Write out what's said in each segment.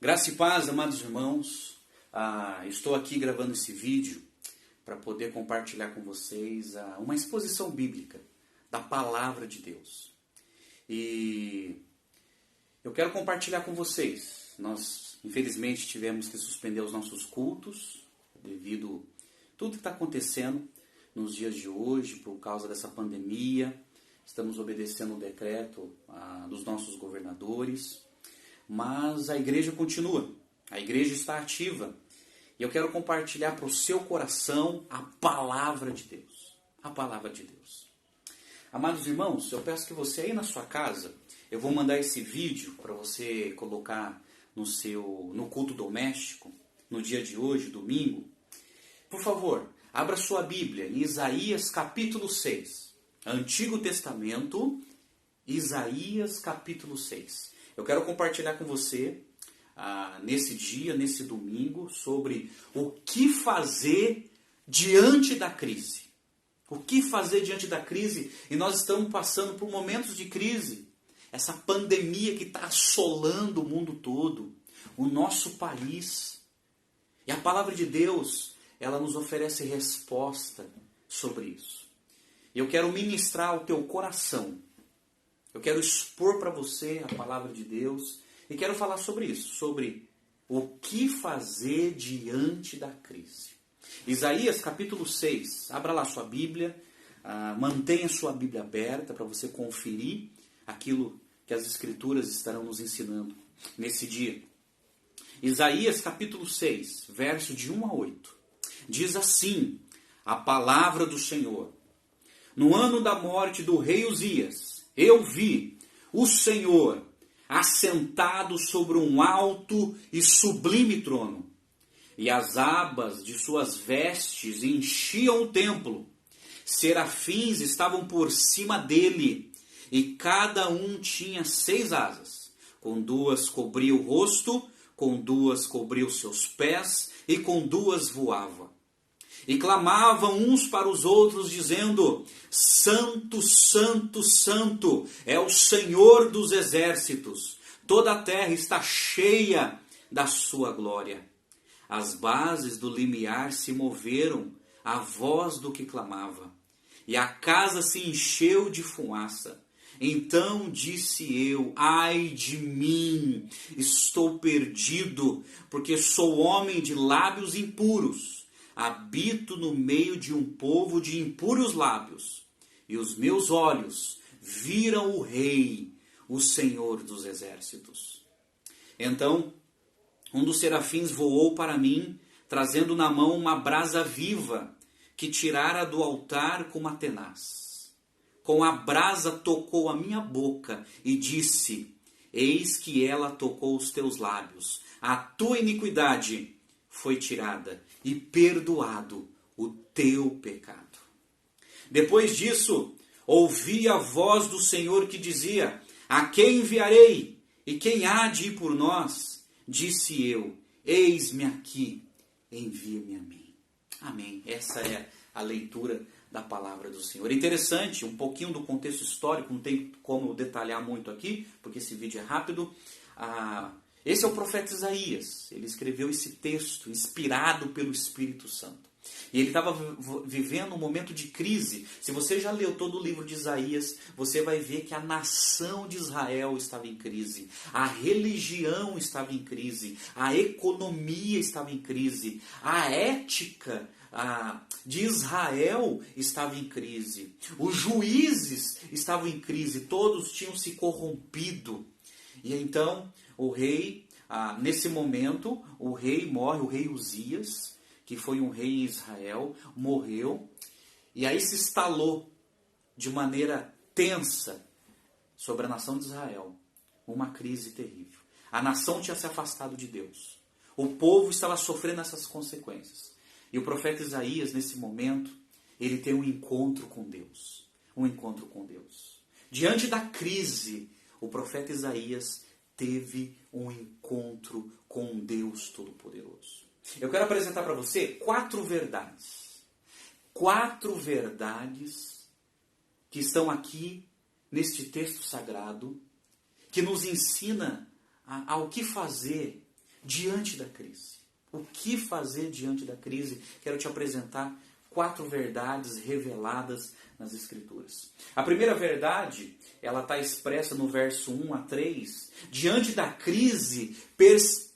Graça e paz, amados irmãos. Estou aqui gravando esse vídeo para poder compartilhar com vocês uma exposição bíblica da Palavra de Deus. E eu quero compartilhar com vocês. Nós, infelizmente, tivemos que suspender os nossos cultos devido a tudo que está acontecendo nos dias de hoje por causa dessa pandemia. Estamos obedecendo o decreto dos nossos governadores. Mas a igreja continua, a igreja está ativa. E eu quero compartilhar para o seu coração a palavra de Deus. A palavra de Deus. Amados irmãos, eu peço que você aí na sua casa, eu vou mandar esse vídeo para você colocar no culto doméstico, no dia de hoje, domingo. Por favor, abra sua Bíblia em Isaías capítulo 6. Antigo Testamento, Isaías capítulo 6. Eu quero compartilhar com você, nesse dia, nesse domingo, sobre o que fazer diante da crise. O que fazer diante da crise? E nós estamos passando por momentos de crise. Essa pandemia que está assolando o mundo todo, o nosso país. E a palavra de Deus, ela nos oferece resposta sobre isso. E eu quero ministrar ao teu coração. Eu quero expor para você a palavra de Deus e quero falar sobre isso, sobre o que fazer diante da crise. Isaías capítulo 6, abra lá sua Bíblia, mantenha sua Bíblia aberta para você conferir aquilo que as Escrituras estarão nos ensinando nesse dia. Isaías capítulo 6, verso de 1 a 8, diz assim, a palavra do Senhor. No ano da morte do rei Uzias, eu vi o Senhor assentado sobre um alto e sublime trono, e as abas de suas vestes enchiam o templo. Serafins estavam por cima dele, e cada um tinha 6 asas. Com 2 cobria o rosto, com 2 cobria os seus pés, e com 2 voava. E clamavam uns para os outros, dizendo, Santo, Santo, Santo, é o Senhor dos exércitos. Toda a terra está cheia da sua glória. As bases do limiar se moveram à voz do que clamava, e a casa se encheu de fumaça. Então disse eu, ai de mim, estou perdido, porque sou homem de lábios impuros. Habito no meio de um povo de impuros lábios, e os meus olhos viram o Rei, o Senhor dos exércitos. Então, um dos serafins voou para mim, trazendo na mão uma brasa viva, que tirara do altar com uma tenaz. Com a brasa tocou a minha boca, e disse, eis que ela tocou os teus lábios, a tua iniquidade foi tirada, e perdoado o teu pecado. Depois disso, ouvi a voz do Senhor que dizia, a quem enviarei? E quem há de ir por nós? Disse eu, eis-me aqui, envia-me a mim. Amém. Essa é a leitura da palavra do Senhor. Interessante, um pouquinho do contexto histórico, não tem como detalhar muito aqui, porque esse vídeo é rápido. Esse é o profeta Isaías. Ele escreveu esse texto inspirado pelo Espírito Santo. E ele estava vivendo um momento de crise. Se você já leu todo o livro de Isaías, você vai ver que a nação de Israel estava em crise. A religião estava em crise. A economia estava em crise. A ética de Israel estava em crise. Os juízes estavam em crise. Todos tinham se corrompido. E então, o rei, nesse momento, o rei morre, o rei Uzias, que foi um rei em Israel, morreu. E aí se instalou de maneira tensa sobre a nação de Israel uma crise terrível. A nação tinha se afastado de Deus. O povo estava sofrendo essas consequências. E o profeta Isaías, nesse momento, ele tem um encontro com Deus. Um encontro com Deus. Diante da crise, o profeta Isaías teve um encontro com Deus Todo-Poderoso. Eu quero apresentar para você 4 verdades. 4 verdades que estão aqui neste texto sagrado, que nos ensina ao que fazer diante da crise. O que fazer diante da crise? Quero te apresentar 4 verdades reveladas nas Escrituras. A primeira verdade, ela está expressa no verso 1 a 3. Diante da crise,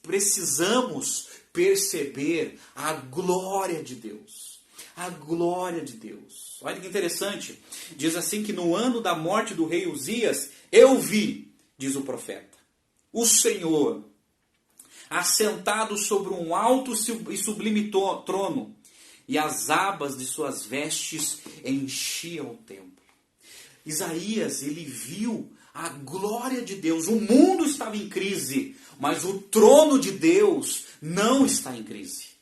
precisamos perceber a glória de Deus. A glória de Deus. Olha que interessante. Diz assim que no ano da morte do rei Uzias, eu vi, diz o profeta, o Senhor assentado sobre um alto e sublime trono, e as abas de suas vestes enchiam o templo. Isaías, ele viu a glória de Deus. O mundo estava em crise, mas o trono de Deus não está em crise.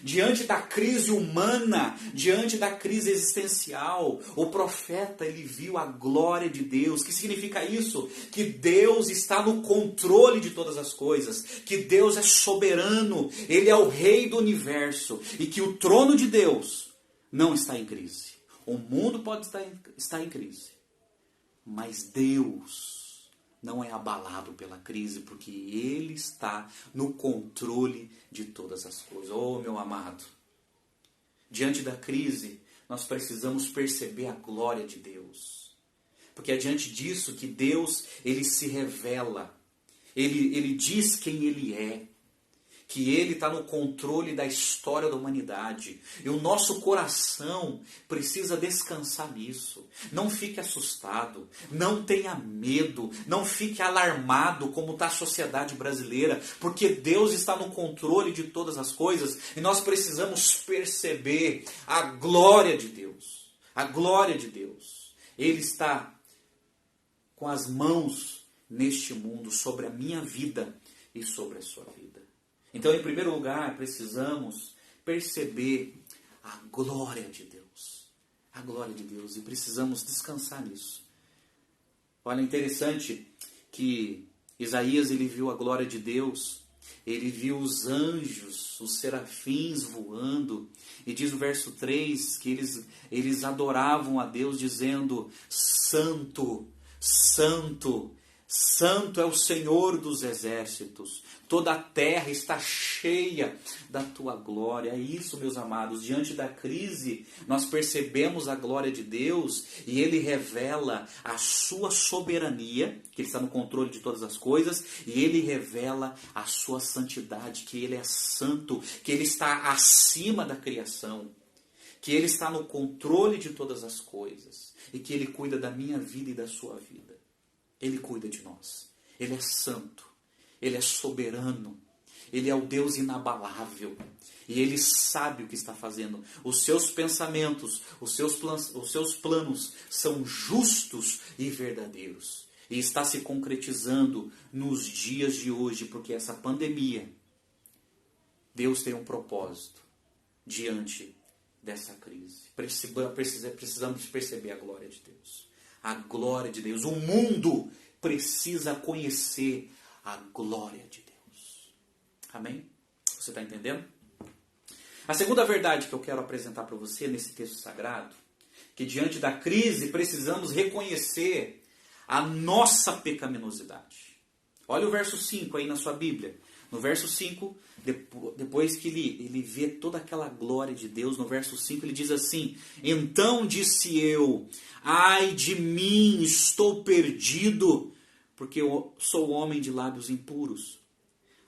Diante da crise humana, diante da crise existencial, o profeta, ele viu a glória de Deus. O que significa isso? Que Deus está no controle de todas as coisas, que Deus é soberano, Ele é o rei do universo, e que o trono de Deus não está em crise. O mundo pode estar em crise, mas Deus não é abalado pela crise, porque Ele está no controle de todas as coisas. Oh, meu amado, diante da crise, nós precisamos perceber a glória de Deus. Porque é diante disso que Deus, Ele se revela. Ele diz quem Ele é. Que Ele está no controle da história da humanidade. E o nosso coração precisa descansar nisso. Não fique assustado, não tenha medo, não fique alarmado como está a sociedade brasileira, porque Deus está no controle de todas as coisas e nós precisamos perceber a glória de Deus. A glória de Deus. Ele está com as mãos neste mundo sobre a minha vida e sobre a sua vida. Então, em primeiro lugar, precisamos perceber a glória de Deus. A glória de Deus. E precisamos descansar nisso. Olha, interessante que Isaías, ele viu a glória de Deus. Ele viu os anjos, os serafins voando. E diz o verso 3 que eles adoravam a Deus dizendo: Santo, Santo, Santo é o Senhor dos exércitos. Toda a terra está cheia da tua glória. É isso, meus amados. Diante da crise, nós percebemos a glória de Deus e Ele revela a sua soberania, que Ele está no controle de todas as coisas, e Ele revela a sua santidade, que Ele é santo, que Ele está acima da criação, que Ele está no controle de todas as coisas e que Ele cuida da minha vida e da sua vida. Ele cuida de nós. Ele é santo. Ele é soberano. Ele é o Deus inabalável. E Ele sabe o que está fazendo. Os seus pensamentos, os seus planos são justos e verdadeiros. E está se concretizando nos dias de hoje, porque essa pandemia, Deus tem um propósito diante dessa crise. Precisamos perceber a glória de Deus. A glória de Deus. O mundo precisa conhecer a glória de Deus. Amém? Você está entendendo? A segunda verdade que eu quero apresentar para você nesse texto sagrado, que diante da crise precisamos reconhecer a nossa pecaminosidade. Olha o verso 5 aí na sua Bíblia. No verso 5, depois que ele vê toda aquela glória de Deus, no verso 5 ele diz assim: Então disse eu, ai de mim, estou perdido, porque eu sou homem de lábios impuros.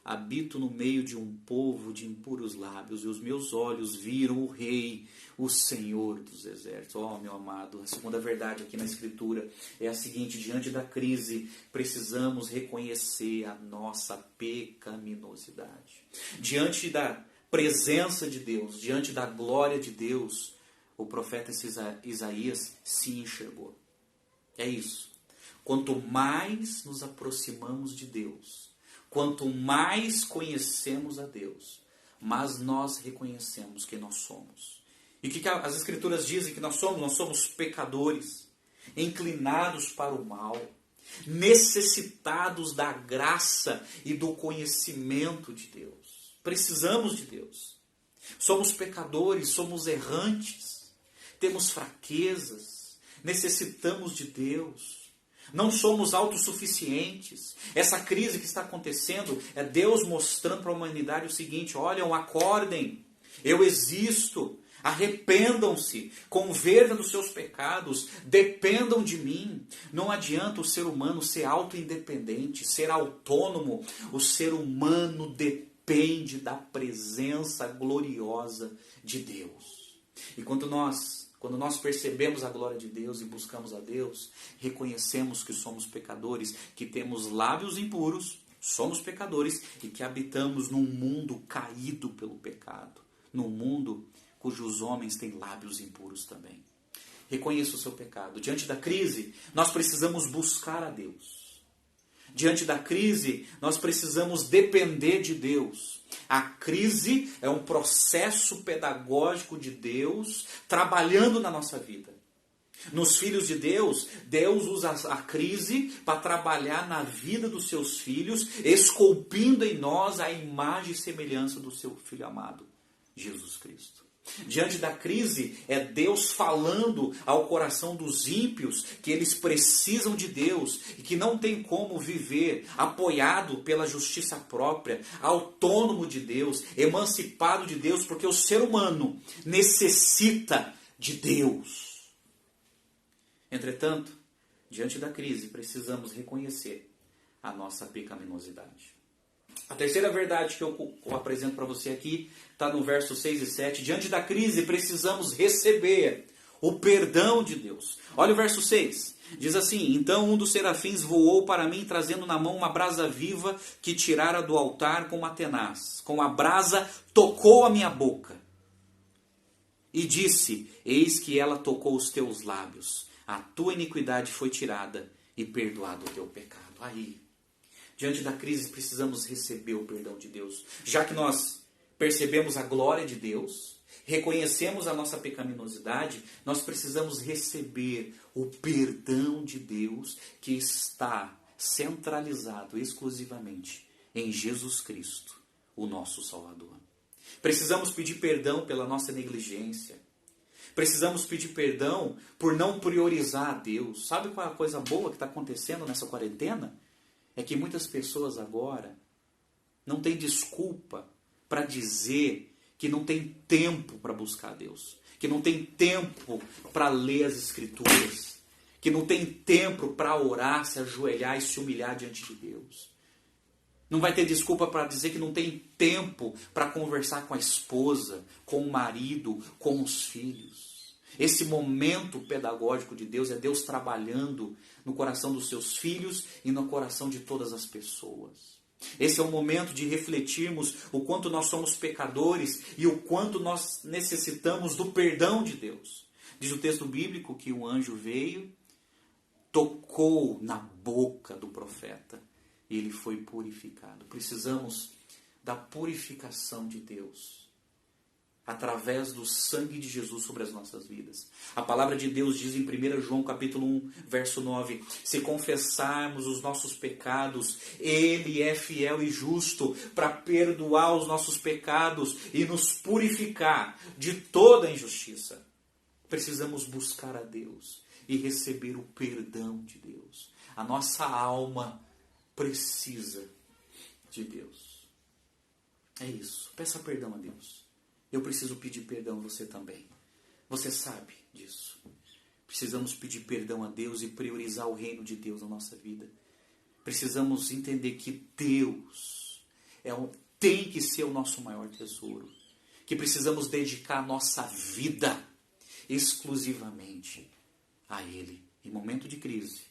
Habito no meio de um povo de impuros lábios, e os meus olhos viram o Rei, o Senhor dos exércitos. Oh, meu amado, a segunda verdade aqui na Escritura é a seguinte: diante da crise, precisamos reconhecer a nossa pecaminosidade. Diante da presença de Deus, diante da glória de Deus, o profeta Isaías se enxergou. É isso. Quanto mais nos aproximamos de Deus, quanto mais conhecemos a Deus, mas nós reconhecemos quem nós somos. E o que as Escrituras dizem que nós somos? Nós somos pecadores, inclinados para o mal, necessitados da graça e do conhecimento de Deus. Precisamos de Deus. Somos pecadores, somos errantes, temos fraquezas, necessitamos de Deus. Não somos autossuficientes. Essa crise que está acontecendo é Deus mostrando para a humanidade o seguinte: olham, acordem, eu existo, arrependam-se, convertam dos seus pecados, dependam de mim. Não adianta o ser humano ser auto-independente, ser autônomo. O ser humano depende da presença gloriosa de Deus. E quando nós percebemos a glória de Deus e buscamos a Deus, reconhecemos que somos pecadores, que temos lábios impuros, somos pecadores e que habitamos num mundo caído pelo pecado, num mundo cujos homens têm lábios impuros também. Reconheça o seu pecado. Diante da crise, nós precisamos buscar a Deus. Diante da crise, nós precisamos depender de Deus. A crise é um processo pedagógico de Deus trabalhando na nossa vida. Nos filhos de Deus, Deus usa a crise para trabalhar na vida dos seus filhos, esculpindo em nós a imagem e semelhança do seu Filho amado, Jesus Cristo. Diante da crise, é Deus falando ao coração dos ímpios que eles precisam de Deus e que não tem como viver apoiado pela justiça própria, autônomo de Deus, emancipado de Deus, porque o ser humano necessita de Deus. Entretanto, diante da crise, precisamos reconhecer a nossa pecaminosidade. A terceira verdade que eu apresento para você aqui está no verso 6 e 7. Diante da crise, precisamos receber o perdão de Deus. Olha o verso 6. Diz assim: então um dos serafins voou para mim, trazendo na mão uma brasa viva que tirara do altar com uma tenaz. Com a brasa tocou a minha boca. E disse: eis que ela tocou os teus lábios. A tua iniquidade foi tirada e perdoado o teu pecado. Aí, diante da crise, precisamos receber o perdão de Deus. Já que nós percebemos a glória de Deus, reconhecemos a nossa pecaminosidade, nós precisamos receber o perdão de Deus que está centralizado exclusivamente em Jesus Cristo, o nosso Salvador. Precisamos pedir perdão pela nossa negligência. Precisamos pedir perdão por não priorizar a Deus. Sabe qual é a coisa boa que está acontecendo nessa quarentena? É que muitas pessoas agora não têm desculpa para dizer que não tem tempo para buscar a Deus, que não tem tempo para ler as Escrituras, que não tem tempo para orar, se ajoelhar e se humilhar diante de Deus. Não vai ter desculpa para dizer que não tem tempo para conversar com a esposa, com o marido, com os filhos. Esse momento pedagógico de Deus é Deus trabalhando no coração dos seus filhos e no coração de todas as pessoas. Esse é o momento de refletirmos o quanto nós somos pecadores e o quanto nós necessitamos do perdão de Deus. Diz o texto bíblico que um anjo veio, tocou na boca do profeta e ele foi purificado. Precisamos da purificação de Deus através do sangue de Jesus sobre as nossas vidas. A palavra de Deus diz em 1 João capítulo 1, verso 9, se confessarmos os nossos pecados, Ele é fiel e justo para perdoar os nossos pecados e nos purificar de toda injustiça. Precisamos buscar a Deus e receber o perdão de Deus. A nossa alma precisa de Deus. É isso. Peça perdão a Deus. Eu preciso pedir perdão a você também. Você sabe disso. Precisamos pedir perdão a Deus e priorizar o reino de Deus na nossa vida. Precisamos entender que Deus tem que ser o nosso maior tesouro. Que precisamos dedicar a nossa vida exclusivamente a Ele. Em momento de crise,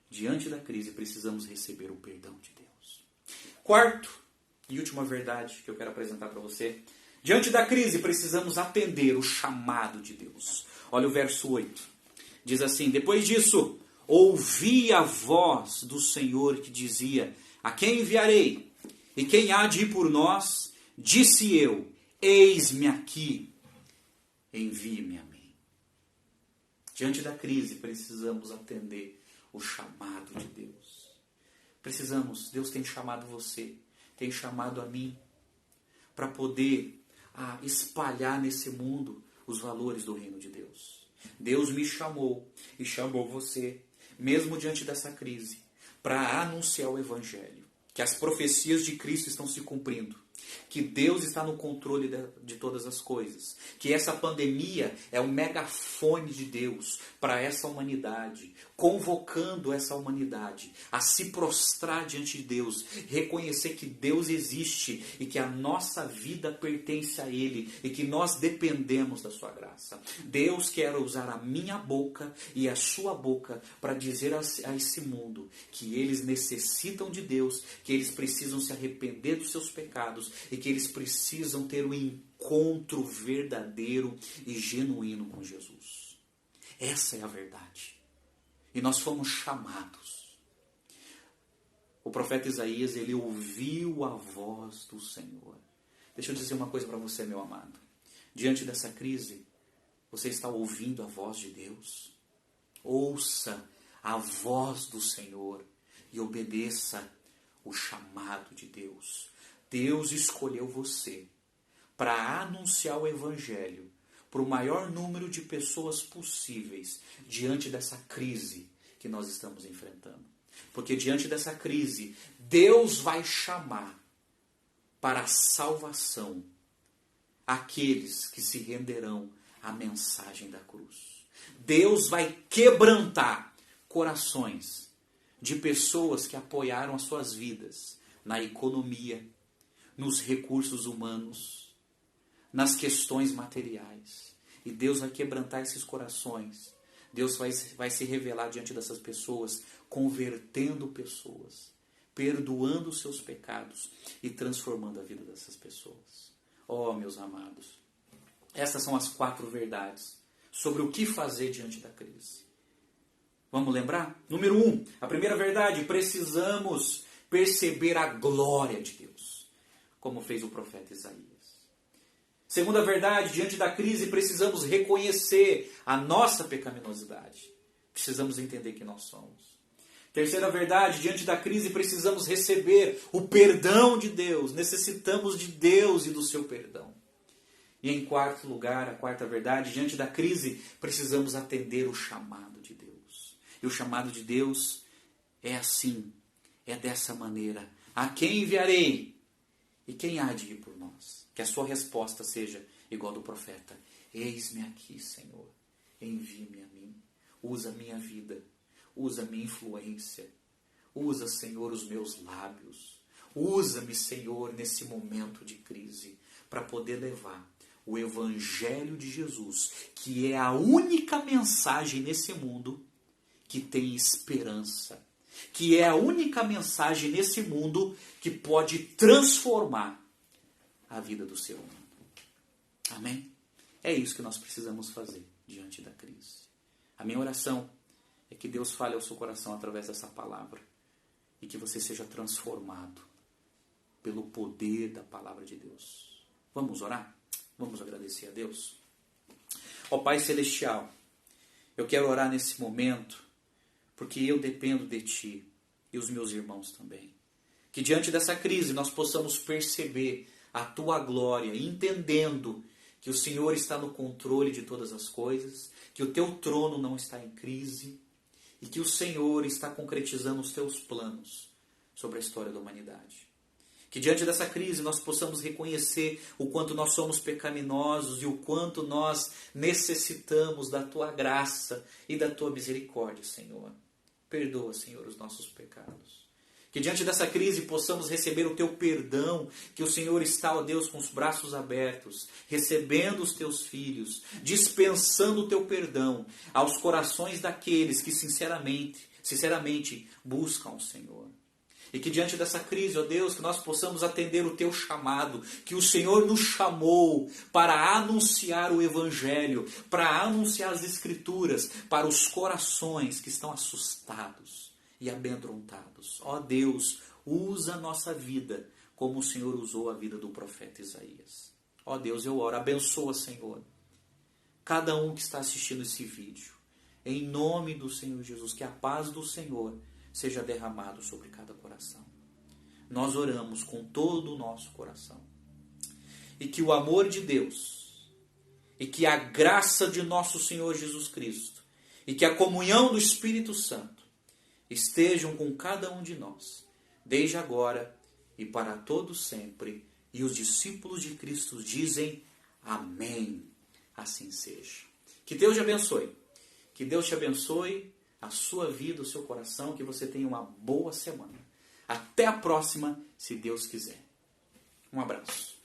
diante da crise, precisamos receber o perdão de Deus. Quarto e última verdade que eu quero apresentar para você. Diante da crise, precisamos atender o chamado de Deus. Olha o verso 8. Diz assim, depois disso, ouvi a voz do Senhor que dizia, a quem enviarei? E quem há de ir por nós? Disse eu, eis-me aqui, envie-me a mim. Diante da crise, precisamos atender o chamado de Deus. Deus tem chamado você, tem chamado a mim, para poder espalhar nesse mundo os valores do reino de Deus. Deus me chamou e chamou você mesmo diante dessa crise, para anunciar o Evangelho, que as profecias de Cristo estão se cumprindo, que Deus está no controle de todas as coisas, que essa pandemia é um megafone de Deus para essa humanidade, convocando essa humanidade a se prostrar diante de Deus, reconhecer que Deus existe e que a nossa vida pertence a Ele e que nós dependemos da sua graça. Deus quer usar a minha boca e a sua boca para dizer a esse mundo que eles necessitam de Deus, que eles precisam se arrepender dos seus pecados e que eles precisam ter um encontro verdadeiro e genuíno com Jesus. Essa é a verdade. E nós fomos chamados. O profeta Isaías, ele ouviu a voz do Senhor. Deixa eu dizer uma coisa para você, meu amado. Diante dessa crise, você está ouvindo a voz de Deus? Ouça a voz do Senhor e obedeça o chamado de Deus. Deus escolheu você para anunciar o Evangelho para o maior número de pessoas possíveis diante dessa crise que nós estamos enfrentando. Porque diante dessa crise, Deus vai chamar para a salvação aqueles que se renderão à mensagem da cruz. Deus vai quebrantar corações de pessoas que apoiaram as suas vidas na economia, nos recursos humanos, nas questões materiais. E Deus vai quebrantar esses corações. Deus vai se revelar diante dessas pessoas, convertendo pessoas, perdoando os seus pecados e transformando a vida dessas pessoas. Oh, meus amados, essas são as 4 verdades sobre o que fazer diante da crise. Vamos lembrar? Número 1, a primeira verdade, precisamos perceber a glória de Deus, como fez o profeta Isaías. Segunda verdade, diante da crise precisamos reconhecer a nossa pecaminosidade. Precisamos entender que nós somos. Terceira verdade, diante da crise precisamos receber o perdão de Deus. Necessitamos de Deus e do seu perdão. E em quarto lugar, a quarta verdade, diante da crise precisamos atender o chamado de Deus. E o chamado de Deus é assim, é dessa maneira. A quem enviarei? E quem há de ir por nós? Que a sua resposta seja igual do profeta. Eis-me aqui, Senhor. Envie-me a mim. Usa a minha vida. Usa a minha influência. Usa, Senhor, os meus lábios. Usa-me, Senhor, nesse momento de crise, para poder levar o Evangelho de Jesus, que é a única mensagem nesse mundo que tem esperança, que é a única mensagem nesse mundo que pode transformar a vida do ser humano. Amém? É isso que nós precisamos fazer diante da crise. A minha oração é que Deus fale ao seu coração através dessa palavra e que você seja transformado pelo poder da palavra de Deus. Vamos orar? Vamos agradecer a Deus? Ó Pai Celestial, eu quero orar nesse momento porque eu dependo de Ti e os meus irmãos também. Que diante dessa crise nós possamos perceber a Tua glória, entendendo que o Senhor está no controle de todas as coisas, que o Teu trono não está em crise e que o Senhor está concretizando os Teus planos sobre a história da humanidade. Que diante dessa crise nós possamos reconhecer o quanto nós somos pecaminosos e o quanto nós necessitamos da Tua graça e da Tua misericórdia, Senhor. Perdoa, Senhor, os nossos pecados. Que diante dessa crise possamos receber o Teu perdão, que o Senhor está, ó Deus, com os braços abertos, recebendo os Teus filhos, dispensando o Teu perdão aos corações daqueles que sinceramente buscam o Senhor. E que diante dessa crise, ó Deus, que nós possamos atender o Teu chamado, que o Senhor nos chamou para anunciar o Evangelho, para anunciar as Escrituras para os corações que estão assustados e amedrontados. Ó Deus, usa a nossa vida como o Senhor usou a vida do profeta Isaías. Ó Deus, eu oro, abençoa, Senhor, cada um que está assistindo esse vídeo. Em nome do Senhor Jesus, que a paz do Senhor seja derramado sobre cada coração. Nós oramos com todo o nosso coração. E que o amor de Deus, e que a graça de nosso Senhor Jesus Cristo, e que a comunhão do Espírito Santo, estejam com cada um de nós, desde agora e para todos sempre. E os discípulos de Cristo dizem amém. Assim seja. Que Deus te abençoe. Que Deus te abençoe a sua vida, o seu coração, que você tenha uma boa semana. Até a próxima, se Deus quiser. Um abraço.